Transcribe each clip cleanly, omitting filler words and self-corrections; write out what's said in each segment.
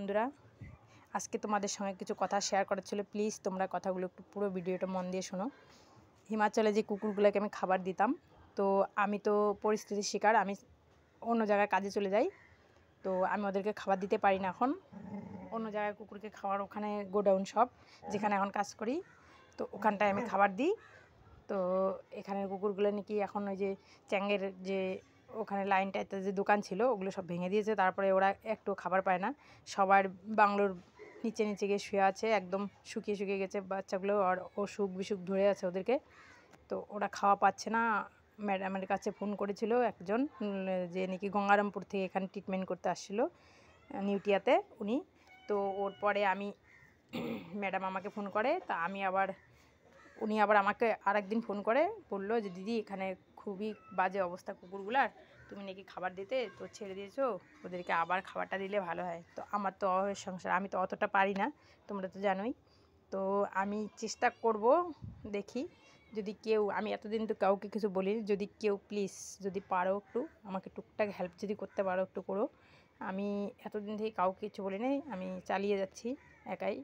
বন্ধুরা, আজকে তোমাদের সঙ্গে কিছু কথা শেয়ার করার ছিল। প্লিজ তোমরা কথাগুলো একটু পুরো ভিডিওটা মন দিয়ে শোনো। হিমাচলে যে কুকুরগুলোকে আমি খাবার দিতাম, তো আমি তো পরিস্থিতির শিকার, আমি অন্য জায়গায় কাজে চলে যাই, তো আমি ওদেরকে খাবার দিতে পারি না। এখন অন্য জায়গায় কুকুরকে খাবার, ওখানে গোডাউন সব যেখানে এখন কাজ করি, তো ওখানটায় আমি খাবার দিই। তো এখানের কুকুরগুলো নাকি এখন ওই যে চ্যাংয়ের যে ওখানে লাইনটাতে যে দোকান ছিল ওগুলো সব ভেঙে দিয়েছে, তারপরে ওরা একটু খাবার পায় না, সবার বাংলোর নিচে নিচে গিয়ে শুয়ে আছে, একদম শুকিয়ে শুকিয়ে গেছে বাচ্চাগুলো, আর অসুখ বিসুখ ধরে আছে ওদেরকে, তো ওরা খাওয়া পাচ্ছে না। ম্যাডামের কাছে ফোন করেছিল একজন, যে নাকি গঙ্গারামপুর থেকে এখানে ট্রিটমেন্ট করতে আসছিলো নিউটিয়াতে উনি। তো ওর পরে আমি ম্যাডাম আমাকে ফোন করে, তা আমি আবার উনি আবার আমাকে আরেকদিন ফোন করে বললো যে দিদি এখানে খুবই বাজে অবস্থা কুকুরগুলার, তুমি নাকি খাবার দিতে তো ছেড়ে দিয়েছো, ওদেরকে আবার খাবারটা দিলে ভালো হয়। তো আমার তো অভাবের সংসার, আমি তো অতটা পারি না, তোমরা তো জানোই। তো আমি চেষ্টা করব, দেখি যদি কেউ, আমি এতদিন তো কাউকে কিছু বলিনি, যদি কেউ প্লিজ যদি পারো একটু আমাকে টুকটাক হেল্প যদি করতে পারো একটু করো। আমি এতদিন থেকে কাউকে কিছু বলি নাই, আমি চালিয়ে যাচ্ছি একাই।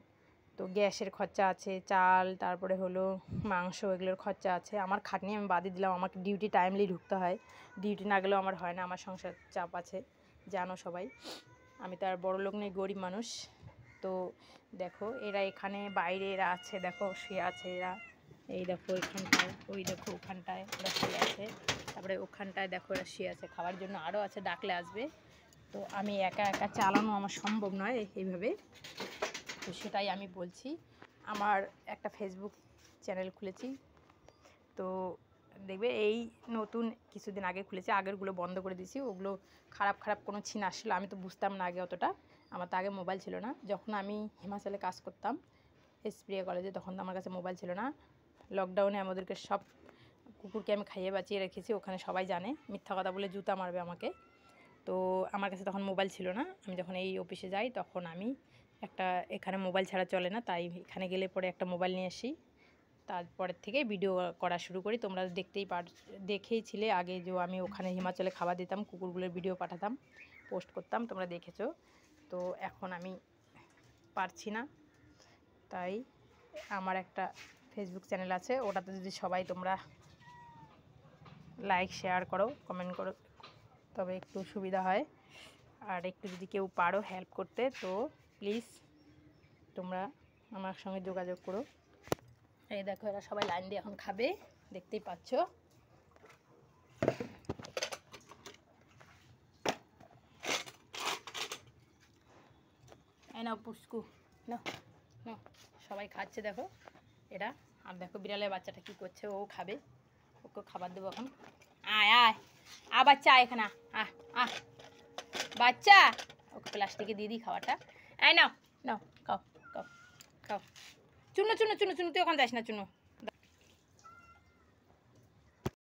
তো গ্যাসের খরচা আছে, চাল, তারপরে হলো মাংস, এগুলোর খরচা আছে। আমার খাটনি আমি বাদই দিলাম, আমাকে ডিউটি টাইমলি ঢুকতে হয়, ডিউটি না গেলেও আমার হয় না, আমার সংসার চাপ আছে, জানো সবাই। আমি তো আর বড় লোক নেই, গরিব মানুষ। তো দেখো এরা এখানে বাইরে এরা আছে, দেখো শুয়ে আছে এরা, এই দেখো এখানটায়, ওই দেখো ওখানটায় ওরা শুয়ে আছে, তারপরে ওখানটায় দেখো এরা শুয়ে আছে, খাওয়ার জন্য আরও আছে, ডাকলে আসবে। তো আমি একা একা চালানো আমার সম্ভব নয় এইভাবে, তো সেটাই আমি বলছি। আমার একটা ফেসবুক চ্যানেল খুলেছি, তো দেখবে এই নতুন কিছুদিন আগে খুলেছি, আগেরগুলো বন্ধ করে দিয়েছি, ওগুলো খারাপ খারাপ কোনো ছিন আসছিলো, আমি তো বুঝতাম না আগে অতটা, আমার তো আগে মোবাইল ছিল না। যখন আমি হিমাচলে কাজ করতাম এসপ্রিয়া কলেজে, তখন তো আমার কাছে মোবাইল ছিল না। লকডাউনে আমাদেরকে সব কুকুরকে আমি খাইয়ে বাঁচিয়ে রেখেছি, ওখানে সবাই জানে, মিথ্যা কথা বলে জুতা মারবে আমাকে। তো আমার কাছে তখন মোবাইল ছিল না, আমি যখন এই অফিসে যাই তখন আমি একটা, এখানে মোবাইল ছাড়া চলে না, তাই এখানে গেলে পরে একটা মোবাইল নিয়ে আসি, তারপরের থেকে ভিডিও করা শুরু করি। তোমরা দেখেইছিলে আগে যে আমি ওখানে হিমাচলে খাবার দিতাম, কুকুরগুলোর ভিডিও পাঠাতাম, পোস্ট করতাম, তোমরা দেখেছো। তো এখন আমি পারছি না, তাই আমার একটা ফেসবুক চ্যানেল আছে, ওটাতে যদি সবাই তোমরা লাইক শেয়ার করো, কমেন্ট করো, তবে একটু সুবিধা হয়। আর একটু যদি কেউ পারো হেল্প করতে, তো প্লিজ তোমরা আমার সঙ্গে যোগাযোগ করো। এই দেখো এরা সবাই লাইন দিয়ে এখন খাবে, দেখতেই পাচ্ছ। এই নাও পুষ্কু, না না, সবাই খাচ্ছে দেখো এরা। আর দেখো বিড়ালের বাচ্চাটা কি করছে, ও খাবে, ওকে খাবার দেবো এখন। আয় আয় বাচ্চা, আয় এখানে, আহ বাচ্চা, ওকে প্লাস্টিকে দিয়ে দিই খাবারটা। এই নাও নাও, খাও খাও খাও। চুনো চুনো চুনো চুনো, তুই ওখানে যাস না, চুনো।